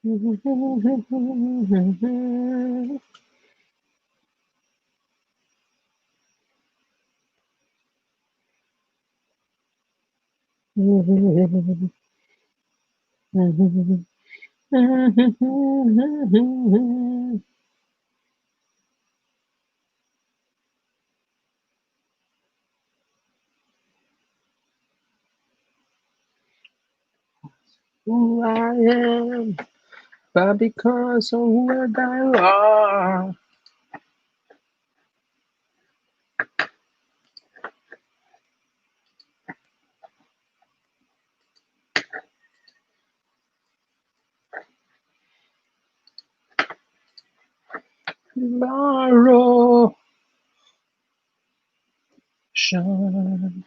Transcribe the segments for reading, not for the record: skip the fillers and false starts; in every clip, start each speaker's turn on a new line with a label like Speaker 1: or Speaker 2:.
Speaker 1: Who I am, but because of what I are. Tomorrow, Shawn.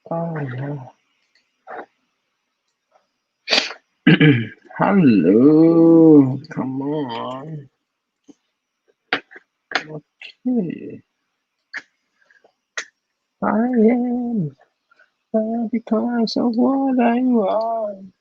Speaker 1: Oh, no. Hello, come on. Okay, I am, but because of what I want.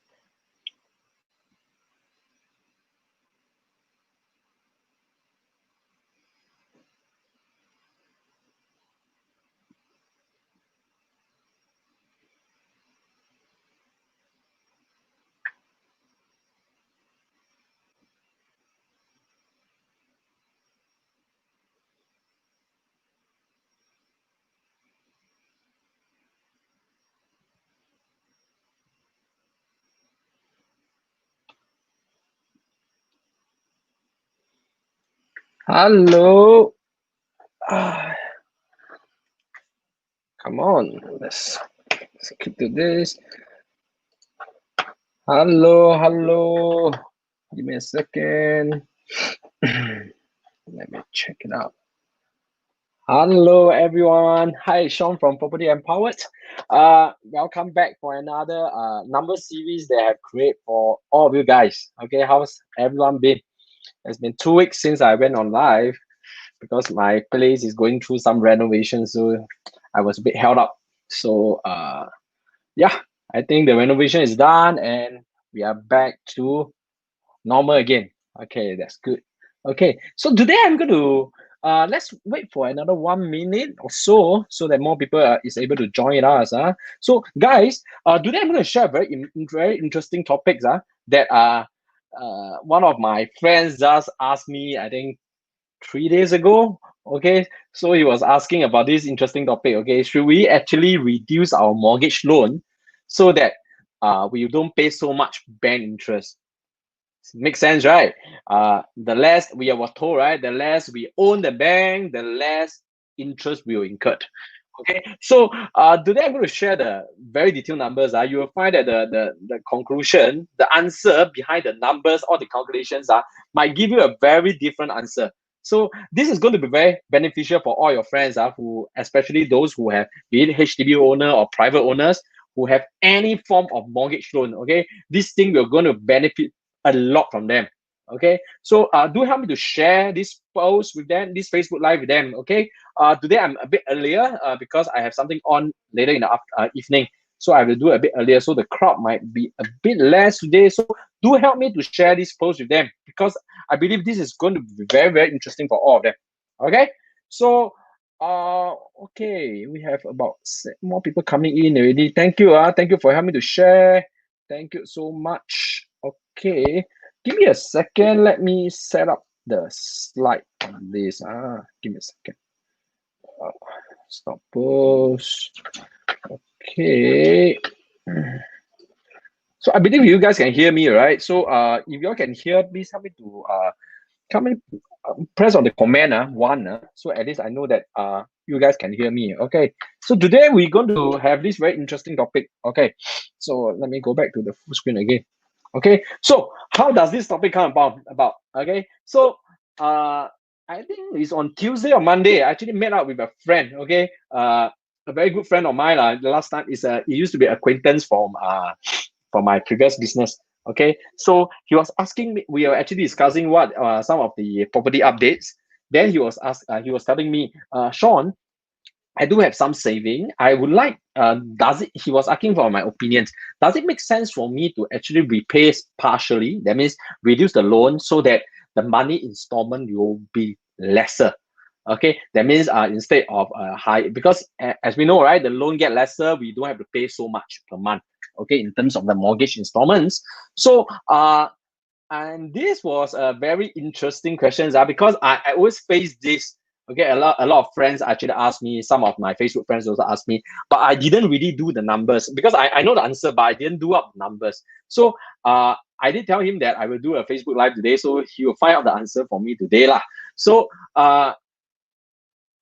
Speaker 1: Hello. Ah, come on, let's keep to this. Hello, hello. Give me a second. Let me check it out. Hello, everyone. Hi, Shawn from Property Empowered. Welcome back for another number series that I have created for all of you guys. Okay, how's everyone been? It's been 2 weeks since I went on live because my place is going through some renovation, so I was a bit held up. So yeah, I think the renovation is done and we are back to normal again. Okay, that's good. Okay, so today I'm going to let's wait for another 1 minute or so that more people is able to join us. So guys, today I'm going to share very interesting topics that one of my friends just asked me, I think 3 days ago. Okay, so he was asking about this interesting topic. Okay, should we actually reduce our mortgage loan so that we don't pay so much bank interest? Makes sense, right? The less we were told, right? The less we own the bank, the less interest we will incur. Okay, so today I'm going to share the very detailed numbers. You will find that the conclusion, the answer behind the numbers or the calculations might give you a very different answer. So this is going to be very beneficial for all your friends who, especially those who have been HDB owner or private owners who have any form of mortgage loan. Okay, this thing we're going to benefit a lot from them. Okay, so do help me to share this post with them, this Facebook Live with them. Okay, today I'm a bit earlier because I have something on later in the evening, so I will do a bit earlier, so the crowd might be a bit less today. So do help me to share this post with them because I believe this is going to be very interesting for all of them. Okay, so okay, we have about more people coming in already. Thank you thank you for helping me to share. Thank you so much. Okay, give me a second. Let me set up the slide on this. Give me a second. Stop post. Okay. So I believe you guys can hear me, right? So if you all can hear, please help me to come in, press on the comment one. So at least I know that you guys can hear me. Okay. So today we're going to have this very interesting topic. Okay. So let me go back to the full screen again. Okay. So how does this topic come about? Okay. So I think it's on Tuesday or Monday. I actually met up with a friend, okay? A very good friend of mine. The last time is he used to be acquaintance from my previous business. Okay. So he was asking me, we were actually discussing what some of the property updates. Then he was telling me, Shawn, I do have some saving. I would like, he was asking for my opinions. Does it make sense for me to actually repay partially? That means reduce the loan so that the money installment will be lesser. Okay, that means instead of high, because as we know, right, the loan get lesser, we don't have to pay so much per month. Okay, in terms of the mortgage installments. So and this was a very interesting question, because I always face this. Okay, a lot of friends actually ask me, some of my Facebook friends also ask me, but I didn't really do the numbers because I know the answer, but I didn't do up numbers. So I did tell him that I will do a Facebook live today, so he will find out the answer for me today lah. So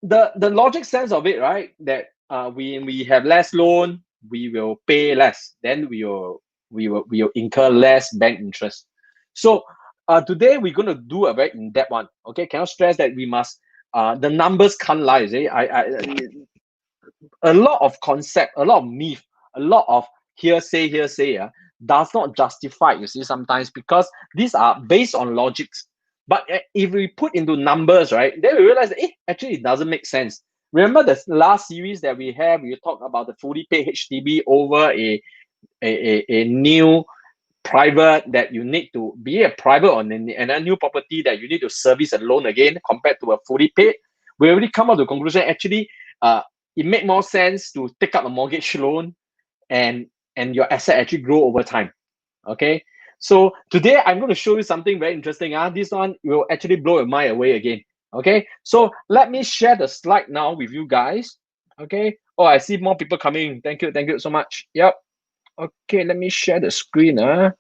Speaker 1: the logic sense of it, right? That we have less loan, we will pay less, then we will incur less bank interest. So today we're going to do a very in-depth one. Okay, cannot stress that we must the numbers can't lie. You see? A lot of concept, a lot of myth, a lot of hearsay does not justify, you see, sometimes, because these are based on logics. But if we put into numbers, right, then we realize that, actually it doesn't make sense. Remember the last series that we have, we talked about the fully paid HDB over a new private, that you need to be a private on a new property that you need to service a loan again compared to a fully paid. We already come up to the conclusion, actually it make more sense to take up a mortgage loan and your asset actually grow over time. Okay, so today I'm going to show you something very interesting. This one will actually blow your mind away again. Okay, so let me share the slide now with you guys. Okay, oh, I see more people coming. Thank you so much. Yep. Okay, let me share the screen. Let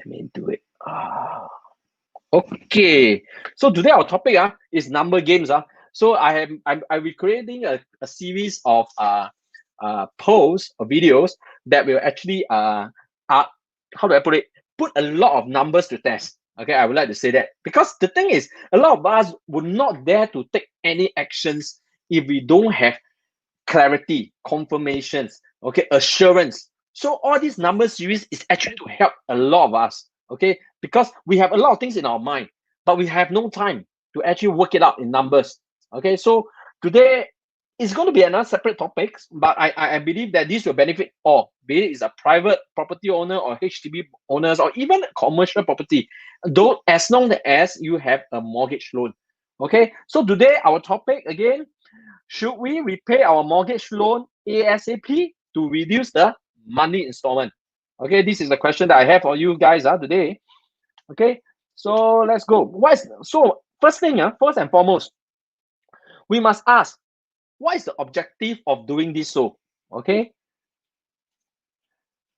Speaker 1: me do it. Okay, so today our topic is number games. So I'm creating a series of posts or videos that will actually how do I put it? Put a lot of numbers to test. Okay, I would like to say that, because the thing is, a lot of us would not dare to take any actions if we don't have clarity, confirmations, okay, assurance. So all these number series is actually to help a lot of us, okay, because we have a lot of things in our mind, but we have no time to actually work it out in numbers. Okay, so today it's going to be another separate topics, but I believe that this will benefit all, be it is a private property owner or HDB owners or even commercial property, though, as long as you have a mortgage loan. Okay, so today our topic again, should we repay our mortgage loan ASAP to reduce the monthly installment? Okay, this is the question that I have for you guys today. Okay, so let's go. So first thing, first and foremost, we must ask, what is the objective of doing this? So, okay,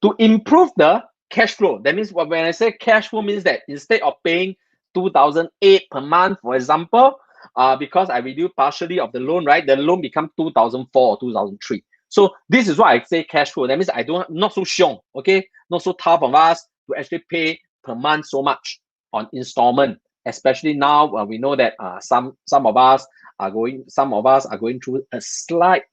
Speaker 1: to improve the cash flow. That means when I say cash flow, means that instead of paying 2008 per month, for example, because I reduce partially of the loan, right? The loan become 2004 or 2003. So this is why I say cash flow. That means I don't not so xiong, okay, not so tough of us to actually pay per month so much on installment. Especially now, we know that some of us are going through a slight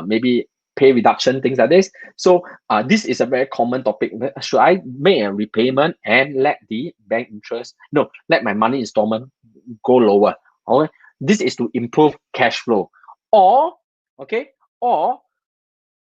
Speaker 1: maybe pay reduction, things like this. So this is a very common topic. Should I make a repayment and let the bank interest, no, let my money installment go lower? Okay, this is to improve cash flow. Or, okay, or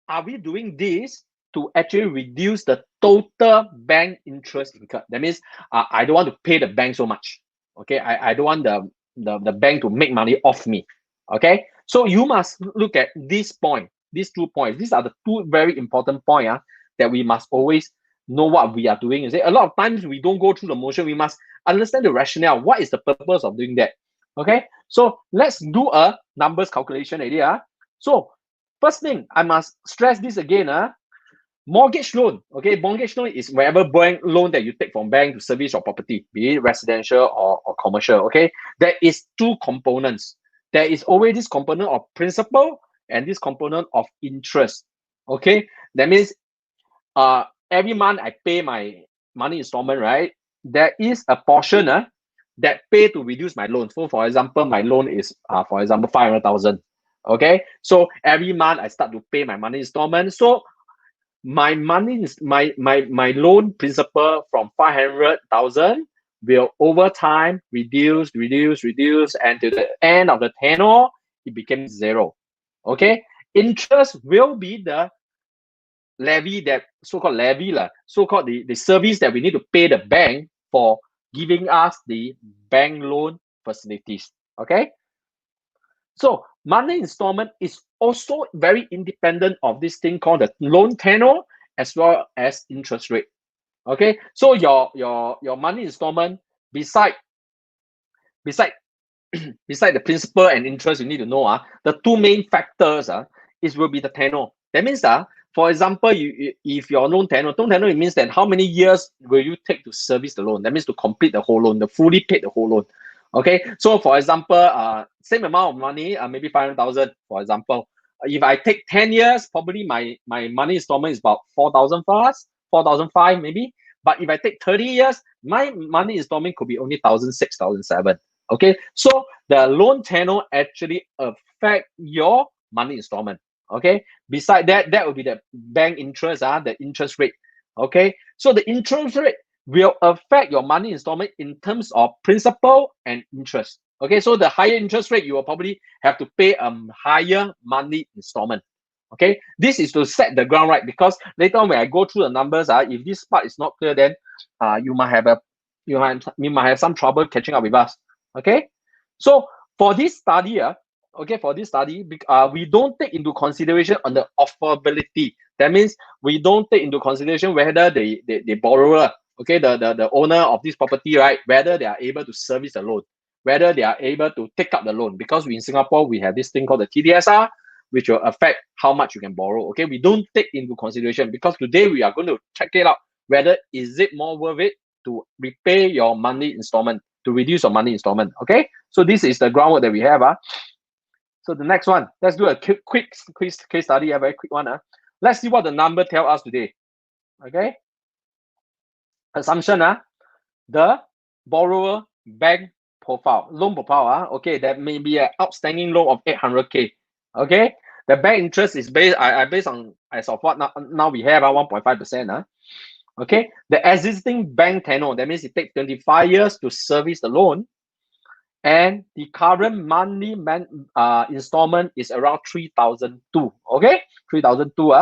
Speaker 1: are we doing this to actually reduce the total bank interest incurred? That means I don't want to pay the bank so much. Okay, I don't want the bank to make money off me. Okay, so you must look at this point, these 2 points. These are the 2 very important points that we must always know what we are doing. You see, a lot of times we don't go through the motion. We must understand the rationale. What is the purpose of doing that? Okay, so let's do a numbers calculation idea. So first thing, I must stress this again. Mortgage loan. Okay, mortgage loan is whatever bank loan that you take from bank to service your property, be it residential or commercial. Okay, there is 2 components. There is always this component of principal and this component of interest. Okay, that means every month I pay my money installment, right? There is a portion that pay to reduce my loan. So for example, my loan is for example 500,000. Okay, so every month I start to pay my money installment. So my money is my loan principal from 500,000 will over time reduce, and to the end of the tenure it became zero. Okay, interest will be the levy, that so-called levy so-called the service that we need to pay the bank for giving us the bank loan facilities. Okay, so monthly installment is also very independent of this thing called the loan tenure as well as interest rate. Okay, so your money installment beside beside beside the principal and interest, you need to know the two main factors is will be the tenure. That means for example, if your loan tenure, it means that how many years will you take to service the loan? That means to complete the whole loan, the fully paid the whole loan. Okay, so for example, same amount of money, maybe 500,000, for example. If I take 10 years, probably my money installment is about 4,000 plus, 4,005 maybe. But if I take 30 years, my money installment could be only 1,006, 1,007. Okay, so the loan tenure actually affect your money installment. Okay, beside that, that will be the bank interest, the interest rate. Okay, so the interest rate will affect your money installment in terms of principal and interest. Okay, so the higher interest rate, you will probably have to pay a higher monthly installment. Okay, this is to set the ground right, because later on when I go through the numbers, if this part is not clear, then you might have some trouble catching up with us. Okay, so for this study, we don't take into consideration on the offerability. That means we don't take into consideration whether the borrower, okay, the owner of this property, right, whether they are able to service the loan, whether they are able to take up the loan, because in Singapore we have this thing called the TDSR, which will affect how much you can borrow. Okay, we don't take into consideration, because today we are going to check it out whether is it more worth it to repay your monthly installment, to reduce your money installment. Okay, so this is the groundwork that we have. So the next one, let's do a quick case study, a very quick one. Let's see what the number tell us today. Okay, assumption, the borrower bank profile, loan profile, okay, that may be an outstanding loan of 800K. Okay, the bank interest is based on as of what now we have 1.5%. Okay, the existing bank tenure, that means it takes 25 years to service the loan, and the current monthly installment is around 3,002. Okay, 3,002.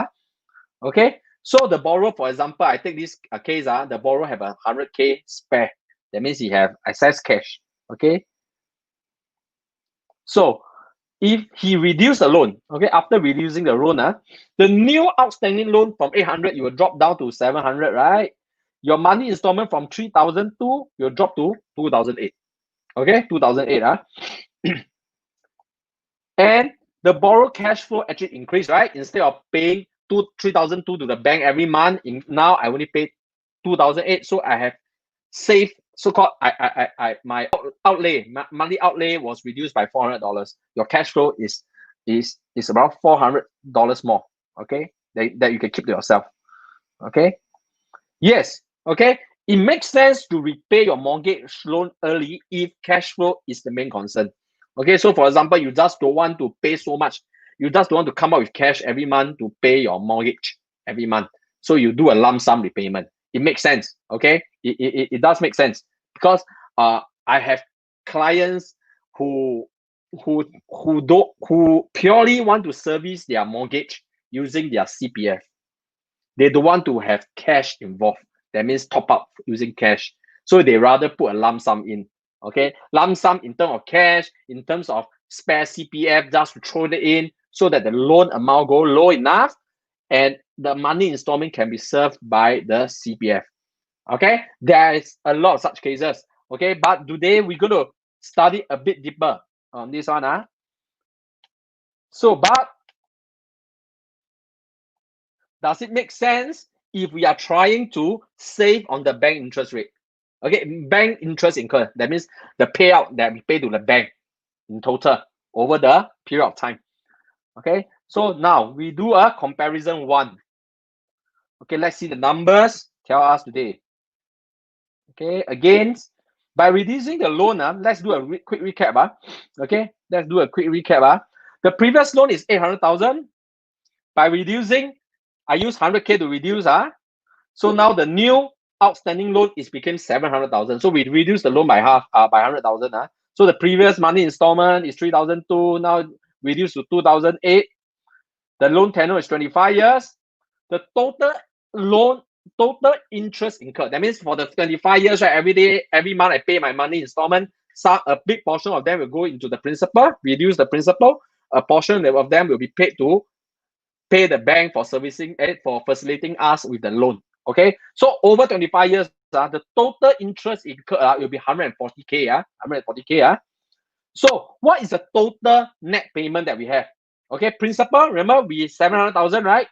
Speaker 1: Okay, so the borrower, for example, I take this case, the borrower have 100K spare. That means he have excess cash. Okay, so if he reduce the loan, okay, after reducing the loan, the new outstanding loan from 800, you will drop down to 700, right? Your money installment from 3,002 will drop to 2,008. Okay, 2,008. And the borrow cash flow actually increased, right? Instead of paying 3,002 to the bank every month, now I only pay 2,008. So I have saved, so-called my outlay, monthly outlay was reduced by $400. Your cash flow is around $400 more. Okay, that you can keep to yourself. Okay, yes. Okay, it makes sense to repay your mortgage loan early if cash flow is the main concern. Okay, so for example, you just don't want to pay so much. You just don't want to come up with cash every month to pay your mortgage every month. So you do a lump sum repayment. It makes sense. Okay, it does make sense, because I have clients who purely want to service their mortgage using their CPF. They don't want to have cash involved. That means top up using cash. So they rather put a lump sum in. Okay, lump sum in terms of cash, in terms of spare CPF, just to throw it in so that the loan amount go low enough and the money installment can be served by the CPF. Okay, there is a lot of such cases. Okay, but today we're going to study a bit deeper on this one. So, but does it make sense if we are trying to save on the bank interest rate? Okay, bank interest incurred, that means the payout that we pay to the bank in total over the period of time. Okay, so now we do a comparison one. Okay, let's see the numbers tell us today. Okay, again, By reducing the loan, let's do a quick recap. Okay, let's do a quick recap. The previous loan is 800,000. By reducing, I use 100K to reduce. So now the new outstanding loan is became 700,000. So we reduce the loan by half, by 100,000. So the previous monthly installment is 3,002. Now reduced to 2,008. The loan tenure is 25 years. The total interest incurred. That means for the 25 years, right, every month I pay my money installment. A big portion of them will go into the principal, reduce the principal. A portion of them will be paid to pay the bank for servicing it, for facilitating us with the loan. Okay, so over 25 years, the total interest incurred will be 140K. 140K. So what is the total net payment that we have? Okay, principal, remember we 700,000, right?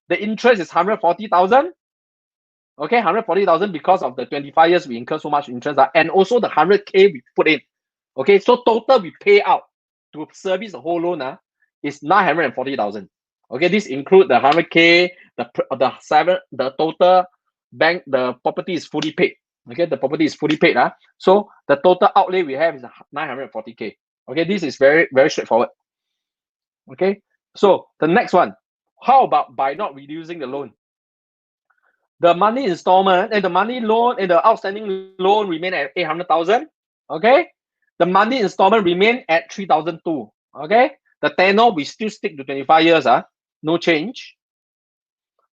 Speaker 1: The interest is 140,000. Okay, 140,000 because of the 25 years we incur so much interest, and also the 100K we put in. Okay, so total we pay out to service the whole loan is 940,000. Okay, this include the 100K, the total bank, the property is fully paid. Okay, the property is fully paid. So the total outlay we have is 940K. Okay, this is very, very straightforward. Okay, so the next one, how about by not reducing the loan? The money installment and the money loan and the outstanding loan remain at 800,000. Okay, the money installment remain at 3,002. Okay, the tenor we still stick to 25 years. No change.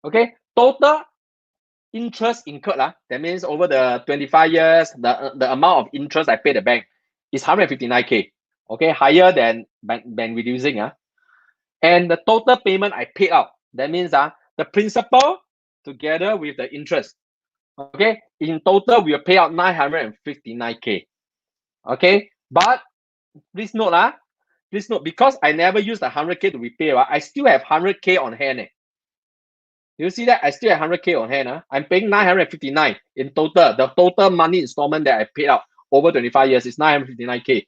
Speaker 1: Okay, total interest incurred. That means over the 25 years, the amount of interest I pay the bank is 159K. Okay, higher than reducing. And the total payment I paid out, that means the principal together with the interest. Okay, in total we will pay out 959K. Okay, but please note, because I never use the 100K to repay, I still have 100K on hand. You see that? I still have 100K on hand. I'm paying 959 in total. The total money installment that I paid out over 25 years is 959K.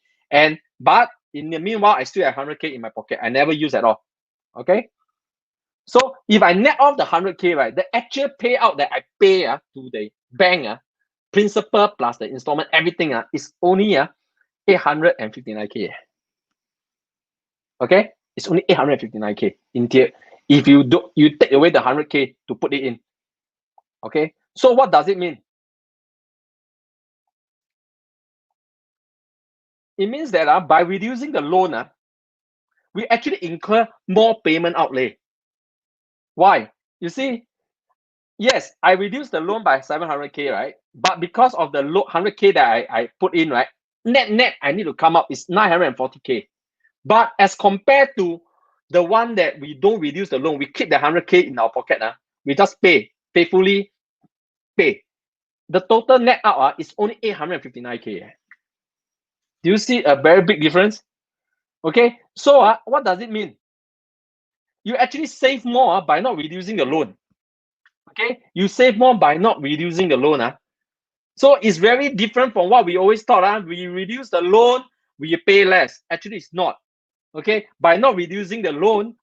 Speaker 1: But in the meanwhile, I still have 100K in my pocket. I never use at all. Okay. So if I net off the 100K, right, the actual payout that I pay to the bank, principal plus the installment, everything is only 859K. Okay, it's only 859K in tier. If you take away the 100K to put it in. Okay, so what does it mean? It means that by reducing the loan, we actually incur more payment outlay. Why? You see, yes, I reduced the loan by 700K, right? But because of the 100K that I put in, right, net I need to come up is 940K. But as compared to the one that we don't reduce the loan, we keep the 100K in our pocket. We just faithfully pay. The total net out is only 859K. Do you see a very big difference? Okay, so what does it mean? You actually save more by not reducing the loan. Okay, you save more by not reducing the loan. So it's very different from what we always thought. We reduce the loan, we pay less. Actually, it's not. Okay, by not reducing the loan,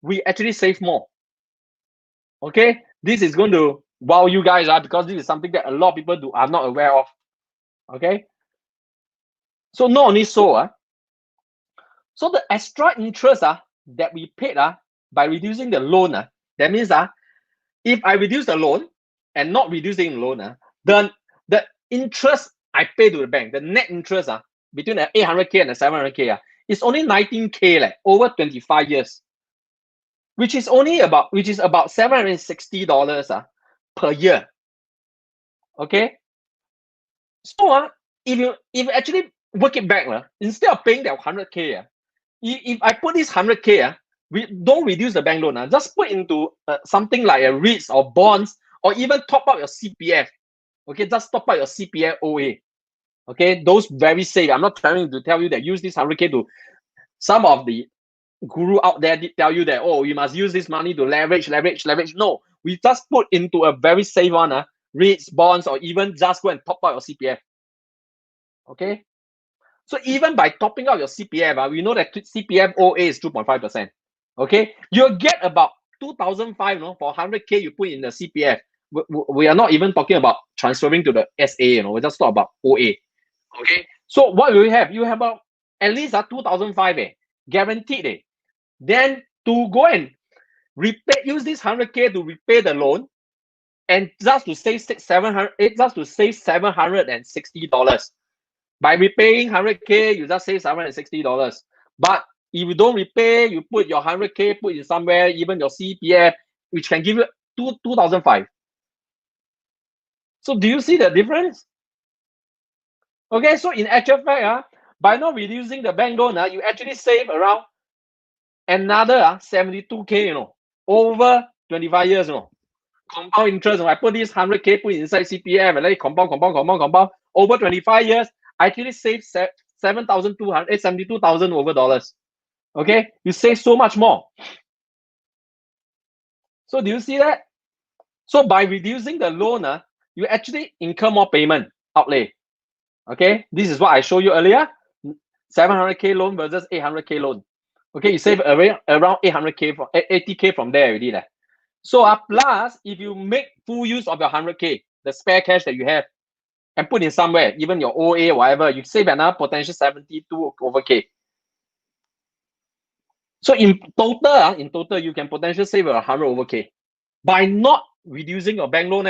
Speaker 1: we actually save more. Okay, this is going to wow you guys, because this is something that a lot of people are not aware of. Okay, so not only so, so the extra interest that we paid by reducing the loan, that means if I reduce the loan and not reducing the loan, then the interest I pay to the bank, the net interest between the 800K and the 700K is only 19K over 25 years, which is about $760 per year. Okay, so if you actually work it back, instead of paying that 100K, if I put this 100K, we don't reduce the bank loan, just put into something like a REITs or bonds, or even top up your CPF. Okay, just top up your CPF OA. Okay, those very safe. I'm not trying to tell you that use this 100K to. Some of the guru out there did tell you that, oh, you must use this money to leverage. No, we just put into a very safe one, REITs, bonds, or even just go and top up your CPF. Okay, so even by topping up your CPF, we know that CPF OA is 2.5%. Okay, you'll get about 2,500 for 100K you put in the CPF. We are not even talking about transferring to the SA, we just talk about OA. Okay, so what will you have? You have about at least 2,500 guaranteed. Then to go and repay, use this 100K to repay the loan, and just to save $760. By repaying 100K, you just save $760. But if you don't repay, you put your 100K, put it somewhere, even your CPF, which can give you 2,500. So do you see the difference? Okay, so in actual fact, by not reducing the bank loan, you actually save around another 72K, over 25 years, compound interest. I put this 100K put inside CPF and let it compound. Over 25 years, I actually save 72,000 over dollars. Okay, you save so much more. So do you see that? So by reducing the loan, you actually incur more payment outlay. Okay, this is what I showed you earlier. 700K loan versus 800K loan. Okay, you save around 800K from 80K from there already. So plus, if you make full use of your 100K, the spare cash that you have, and put in somewhere, even your OA, whatever, you save another potential 72 over K. So in total, you can potentially save 100 over K by not reducing your bank loan.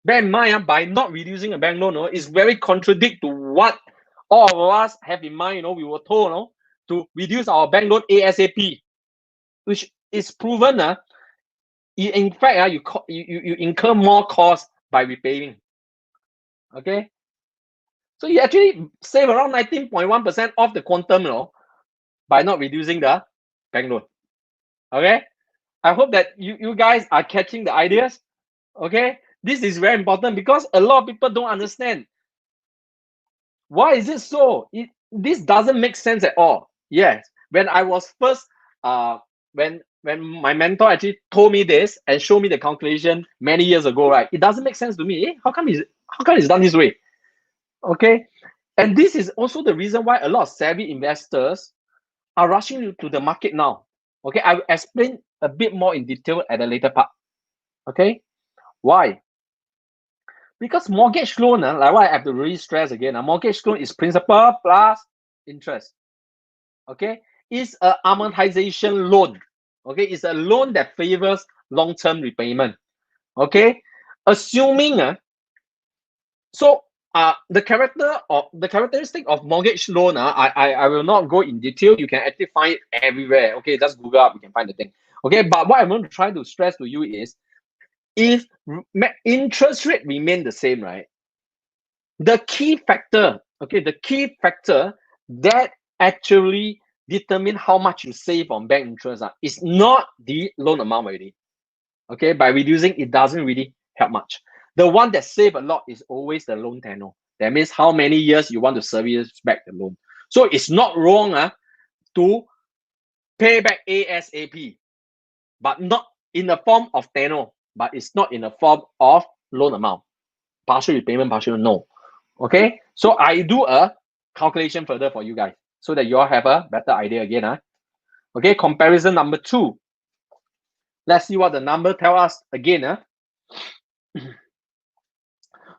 Speaker 1: Bear in mind, by not reducing a bank loan, it's very contradict to what all of us have in mind. We were told to reduce our bank loan ASAP, which is proven. In fact, you incur more cost by repaying. Okay, so you actually save around 19.1% off the quantum, by not reducing the bank loan. Okay, I hope that you guys are catching the ideas. Okay, this is very important because a lot of people don't understand. Why is it so? This doesn't make sense at all. Yes, when I was first when my mentor actually told me this and showed me the calculation many years ago, right? It doesn't make sense to me. How come it's done this way? Okay, and this is also the reason why a lot of savvy investors are rushing to the market now. Okay, I will explain a bit more in detail at a later part. Okay, why? Because mortgage loan, like what I have to really stress again, mortgage loan is principal plus interest. Okay, it's a amortization loan. Okay, it's a loan that favors long-term repayment. Okay, assuming the characteristic of mortgage loan, I will not go in detail. You can actually find it everywhere. Okay, just Google up, you can find the thing. Okay, but what I'm going to try to stress to you is, if interest rate remain the same, right? The key factor that actually determine how much you save on bank interest is not the loan amount already. Okay, by reducing, it doesn't really help much. The one that save a lot is always the loan tenure. That means how many years you want to service back the loan. So it's not wrong to pay back ASAP, but not in the form of tenure, but it's not in the form of loan amount. Partial repayment, partial no. Okay, so I do a calculation further for you guys so that you all have a better idea again. Okay, comparison number 2. Let's see what the number tell us again.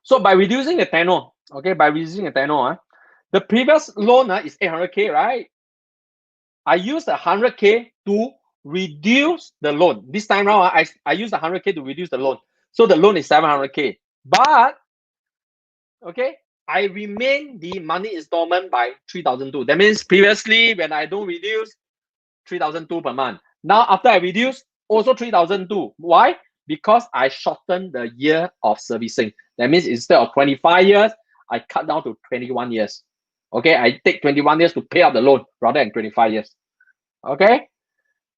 Speaker 1: So by reducing the tenure, the previous loan is 800K, right? I use the 100K to reduce the loan. This time around, I use the 100K to reduce the loan. So the loan is 700K. But, okay, I remain the money installment by 3,200. That means previously, when I don't reduce, 3,200 per month. Now, after I reduce, also 3,200. Why? Because I shorten the year of servicing. That means instead of 25 years, I cut down to 21 years. Okay, I take 21 years to pay out the loan rather than 25 years. Okay,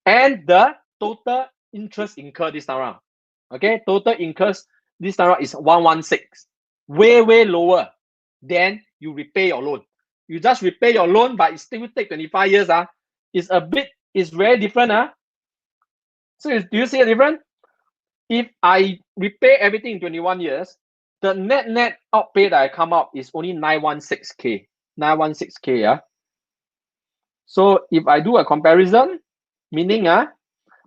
Speaker 1: and the total interest incurred this time around. Okay, total incurs this time around is 116. Way lower than you repay your loan. You just repay your loan, but it still take 25 years. It's very different. So do you see a difference? If I repay everything in 21 years, the net outpay that I come out is only 916K. 916K. So if I do a comparison, meaning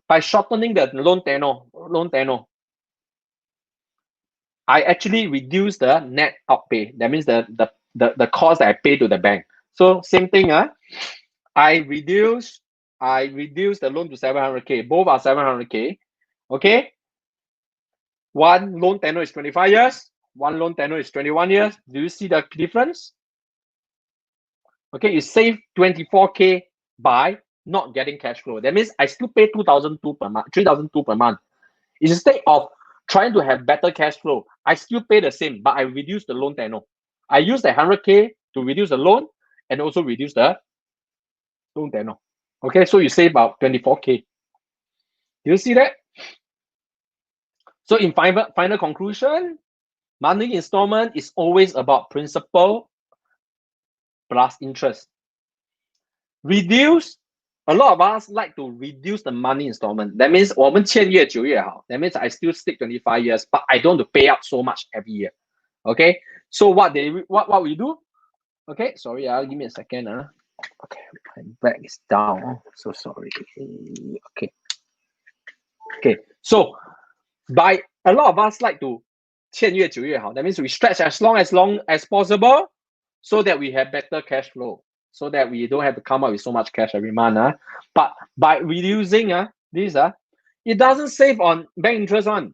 Speaker 1: by shortening the loan tenure, I actually reduce the net outpay. That means the the cost that I pay to the bank. So same thing, I reduce the loan to 700K. Both are 700K. Okay. One loan tenure is 25 years. One loan tenure is 21 years. Do you see the difference? Okay, you save 24K by not getting cash flow. That means I still pay 2,002 per month, 3,002 per month. Instead of trying to have better cash flow, I still pay the same, but I reduce the loan tenure. I use the 100K to reduce the loan and also reduce the loan tenure. Okay, so you save about 24K. Do you see that? So in final conclusion, monthly installment is always about principal plus interest. Reduce. A lot of us like to reduce the money installment. That means 我们签越久越好. That means I still stick 25 years, but I don't want to pay out so much every year. Okay. So what we do? Okay. Sorry, give me a second. Okay, my back is down. So sorry. Okay. Okay. So by a lot of us like to 签越久越好. That means we stretch as long as possible, so that we have better cash flow, so that we don't have to come up with so much cash every month. But by reducing this, it doesn't save on bank interest on.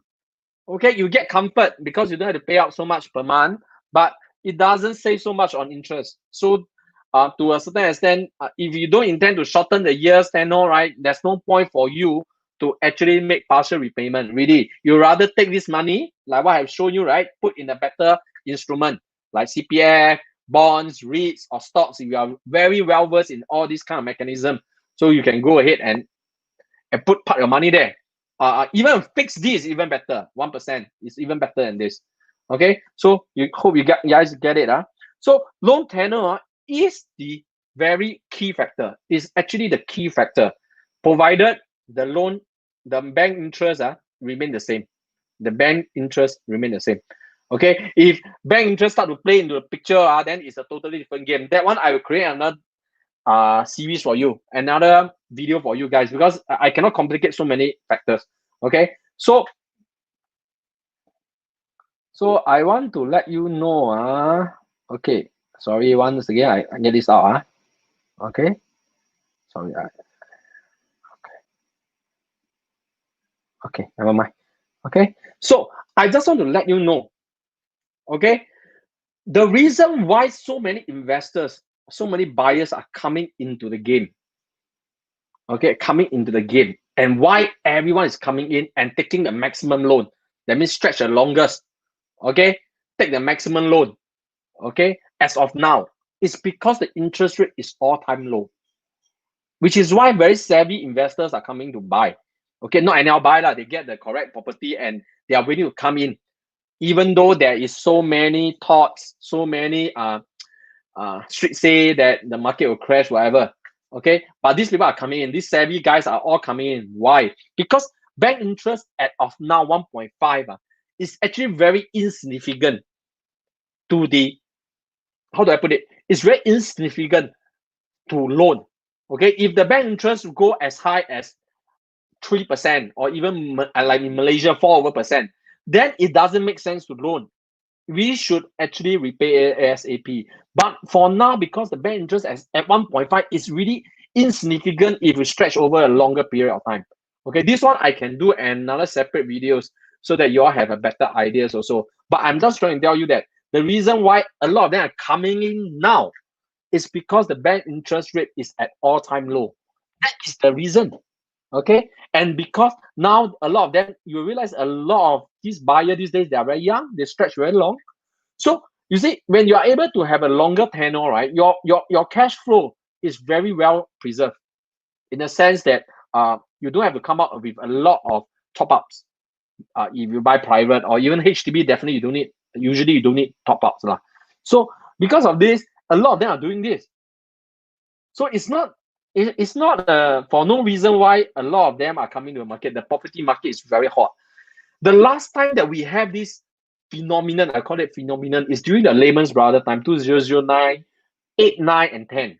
Speaker 1: Okay, you get comfort because you don't have to pay out so much per month, but it doesn't save so much on interest. So to a certain extent, if you don't intend to shorten the years tenure, right, there's no point for you to actually make partial repayment. Really, you rather take this money, like what I've shown you, right, put in a better instrument like CPF, bonds, REITs, or stocks. If you are very well versed in all these kind of mechanism, so you can go ahead and put part your money there. Even fixed D is even better. 1% is even better than this. Okay, so you hope you guys get it. So loan tenure is the very key factor. Is actually the key factor, provided the bank interest remain the same. The bank interest remain the same. Okay, if bank interest start to play into the picture, then it's a totally different game. That one I will create another series for you, another video for you guys, because I cannot complicate so many factors. Okay, so I want to let you know. Okay, sorry, once again I get this out. Okay, sorry. Okay, never mind. Okay, so I just want to let you know. Okay, the reason why so many investors, so many buyers are coming into the game. Okay, coming into the game, and why everyone is coming in and taking the maximum loan. That means stretch the longest. Okay, take the maximum loan. Okay, as of now, it's because the interest rate is all-time low, which is why very savvy investors are coming to buy. Okay, not anyhow buy lah. They get the correct property and they are willing to come in, even though there is so many thoughts, so many street say that the market will crash, whatever. Okay, but these people are coming in. These savvy guys are all coming in. Why? Because bank interest of now 1.5 is actually very insignificant to the, how do I put it? It's very insignificant to loan. Okay, if the bank interest go as high as 3% or even like in Malaysia 4%, then it doesn't make sense to loan. We should actually repay ASAP. But for now, because the bank interest at 1.5 is really insignificant if you stretch over a longer period of time. Okay, this one I can do another separate videos so that you all have a better ideas also. But I'm just trying to tell you that the reason why a lot of them are coming in now is because the bank interest rate is at all-time low. That is the reason. Okay, and because now a lot of them, you realize a lot of these buyers these days, they are very young, they stretch very long. So you see, when you are able to have a longer tenure, right, your cash flow is very well preserved, in the sense that you don't have to come up with a lot of top-ups. If you buy private or even HDB, definitely you don't need, usually you don't need top-ups. So because of this, a lot of them are doing this. So it's not for no reason why a lot of them are coming to the market. The property market is very hot. The last time that we have this phenomenon, I call it phenomenon, is during the Lehman Brothers time, 2009, 8, 9, and 10.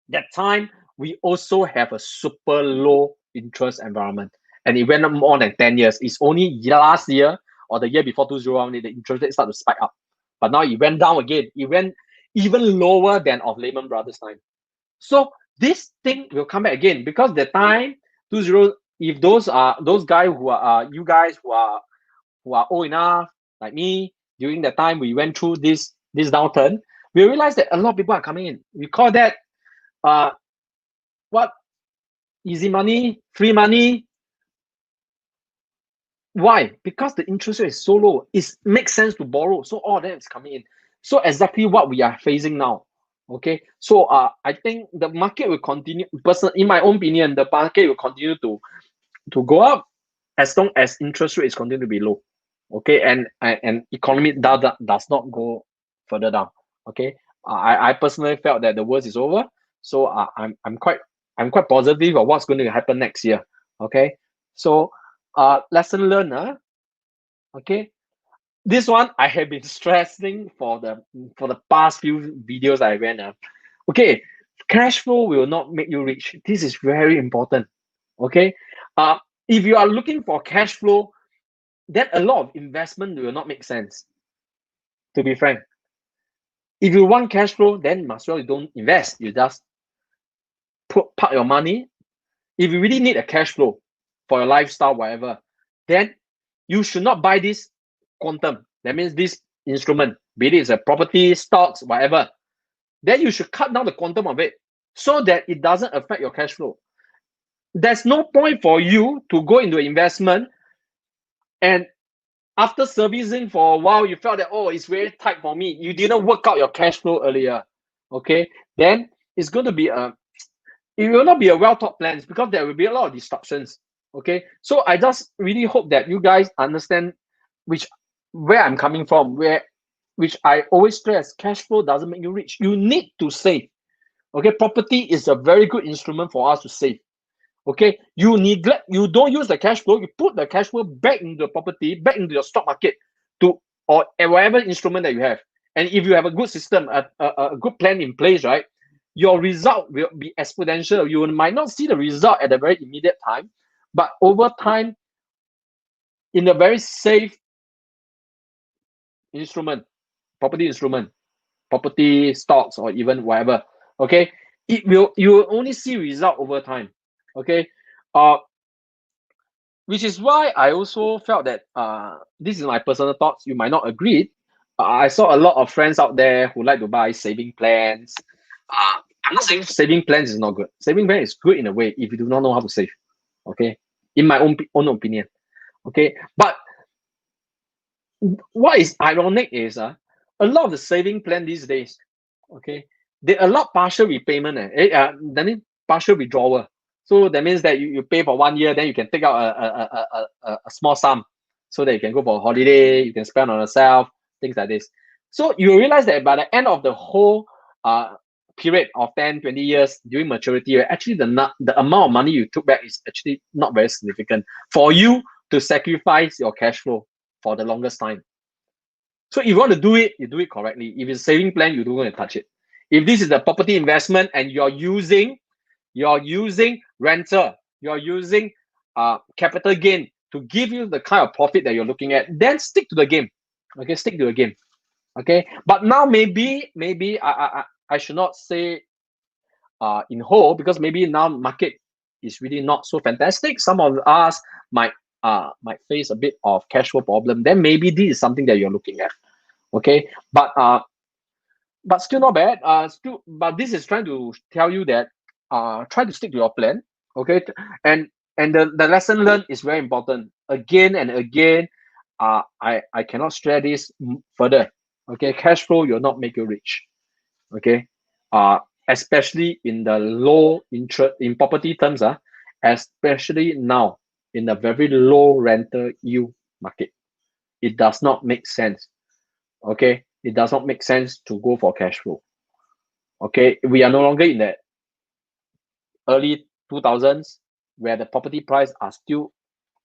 Speaker 1: That time, we also have a super low interest environment. And it went on more than 10 years. It's only last year or the year before 2018, the interest rate started to spike up. But now it went down again. It went even lower than of Lehman Brothers time. So this thing will come back again, because the time 20, if those guys who are you guys who are old enough like me, during the time we went through this downturn, we realized that a lot of people are coming in. We call that what, easy money, free money. Why? Because the interest rate is so low. It makes sense to borrow. So all that is coming in. So exactly what we are facing now. Okay. So I think the market will continue. In my own opinion, the market will continue to go up as long as interest rates continue to be low. Okay, and economy does not go further down. Okay, I personally felt that the worst is over. So I'm quite positive of what's going to happen next year. Okay, so lesson learned. Okay, this one I have been stressing for the past few videos I ran. Okay, cash flow will not make you rich. This is very important. Okay, if you are looking for cash flow, then a lot of investment will not make sense. To be frank, if you want cash flow, then must well you don't invest. You just park your money. If you really need a cash flow for your lifestyle, whatever, then you should not buy this quantum. That means this instrument, be it a property, stocks, whatever. Then you should cut down the quantum of it so that it doesn't affect your cash flow. There's no point for you to go into investment and after servicing for a while, you felt that, oh, it's very tight for me. You didn't work out your cash flow earlier. Okay, then it will not be a well thought plan because there will be a lot of disruptions. Okay, so I just really hope that you guys understand where I'm coming from, which I always stress, cash flow doesn't make you rich. You need to save. Okay, property is a very good instrument for us to save. Okay, you don't use the cash flow, you put the cash flow back into the property, back into your stock market, or whatever instrument that you have. And if you have a good system, a good plan in place, right, your result will be exponential. You might not see the result at a very immediate time, but over time, in a very safe property stocks, or even whatever, okay, you will only see result over time. Okay, which is why I also felt that this is my personal thoughts. You might not agree. I saw a lot of friends out there who like to buy saving plans. I'm not saying saving plans is not good. Saving plan is good in a way if you do not know how to save. Okay, in my own opinion. Okay, but what is ironic is a lot of the saving plan these days, okay, they allow partial repayment. That means partial withdrawal. So that means that you pay for 1 year, then you can take out a small sum so that you can go for a holiday, you can spend on yourself, things like this. So you realize that by the end of the whole period of 10, 20 years during maturity, actually the amount of money you took back is actually not very significant for you to sacrifice your cash flow for the longest time. So if you want to do it, you do it correctly. If it's a saving plan, you don't want to touch it. If this is a property investment and you're using rental, you're using capital gain to give you the kind of profit that you're looking at, then stick to the game. Okay, stick to the game. Okay, but now maybe I should not say in whole, because maybe now market is really not so fantastic. Some of us might face a bit of cash flow problem. Then maybe this is something that you're looking at. Okay, but still not bad. But this is trying to tell you that try to stick to your plan. Okay, and the lesson learned is very important. Again and again, I cannot stress this further. Okay, cash flow will not make you rich. Okay, especially in the low interest in property terms, especially now in the very low rental yield market, it does not make sense. Okay, it does not make sense to go for cash flow. Okay, we are no longer in the early 2000s where the property price are still,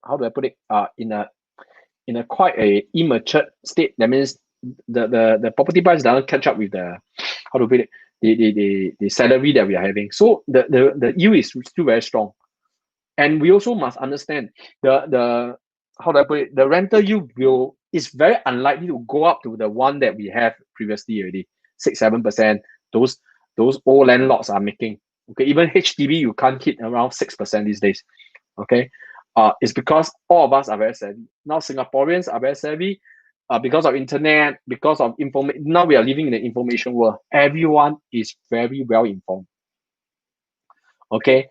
Speaker 1: how do I put it, in a quite a immature state. That means the property price doesn't catch up with the, how to put it, the salary that we are having. So the yield is still very strong. And we also must understand the how do I put it, the rental yield is very unlikely to go up to the one that we have previously already. 6-7%. Those old landlords are making. Okay, even HDB you can't hit around 6% these days. Okay, it's because all of us are very savvy. Now Singaporeans are very savvy, because of internet, because of information. Now we are living in the information world. Everyone is very well informed. Okay,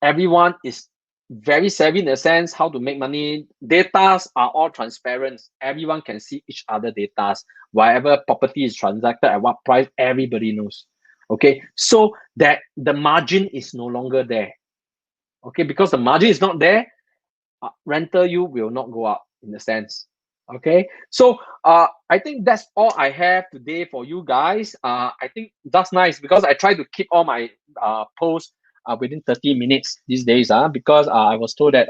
Speaker 1: everyone is very savvy in the sense how to make money. Datas are all transparent. Everyone can see each other datas. Whatever property is transacted at what price, everybody knows. Okay, so that the margin is no longer there. Okay, because the margin is not there, rental yield will not go up in a sense. Okay, so I think that's all I have today for you guys. I think that's nice because I try to keep all my posts within 30 minutes these days, because I was told that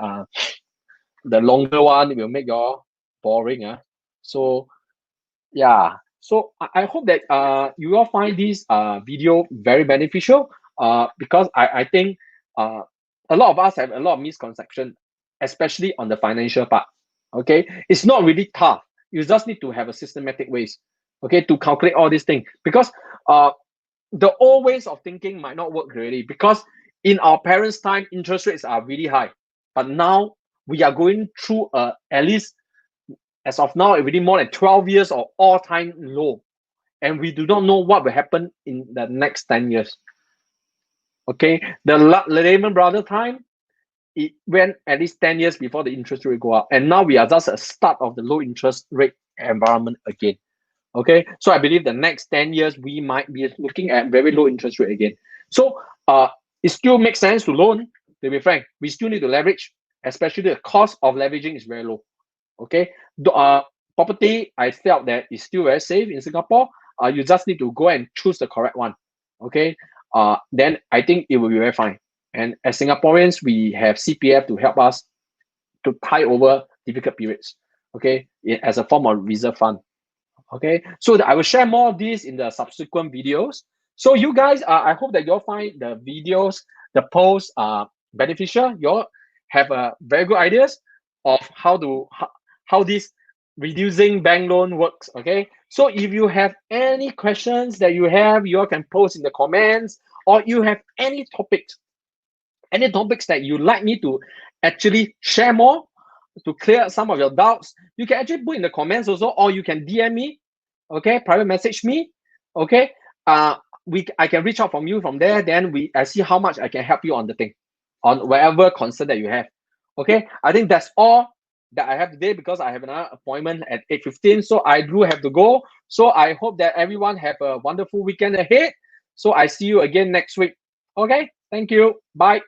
Speaker 1: the longer one will make you boring. So yeah, so I hope that you all find this video very beneficial, because I think a lot of us have a lot of misconception, especially on the financial part. Okay, it's not really tough. You just need to have a systematic ways, okay, to calculate all these things, because the old ways of thinking might not work really, because in our parents' time interest rates are really high, but now we are going through at least as of now already more than 12 years of all-time low, and we do not know what will happen in the next 10 years. Okay, the Lehman Brothers time, it went at least 10 years before the interest rate go up, and now we are just at the start of the low interest rate environment again. Okay, so I believe the next 10 years we might be looking at very low interest rate again. So it still makes sense to loan, to be frank. We still need to leverage, especially the cost of leveraging is very low. Okay, property, I felt that is still very safe in Singapore. You just need to go and choose the correct one. Okay, then I think it will be very fine. And as Singaporeans, we have CPF to help us to tide over difficult periods. Okay, as a form of reserve fund. Okay, so I will share more of this in the subsequent videos. So you guys, I hope that you'll find the videos, the posts beneficial. You'll have very good ideas of how this reducing bank loan works. Okay, so if you have any questions that you have, you all can post in the comments, or you have any topics that you like me to actually share more to clear some of your doubts, you can actually put in the comments also, or you can DM me, okay, private message me, okay. I can reach out from you from there. Then I see how much I can help you on the thing, on whatever concern that you have. Okay, I think that's all that I have today, because I have another appointment at 8:15, so I do have to go. So I hope that everyone have a wonderful weekend ahead. So I see you again next week. Okay, thank you, bye.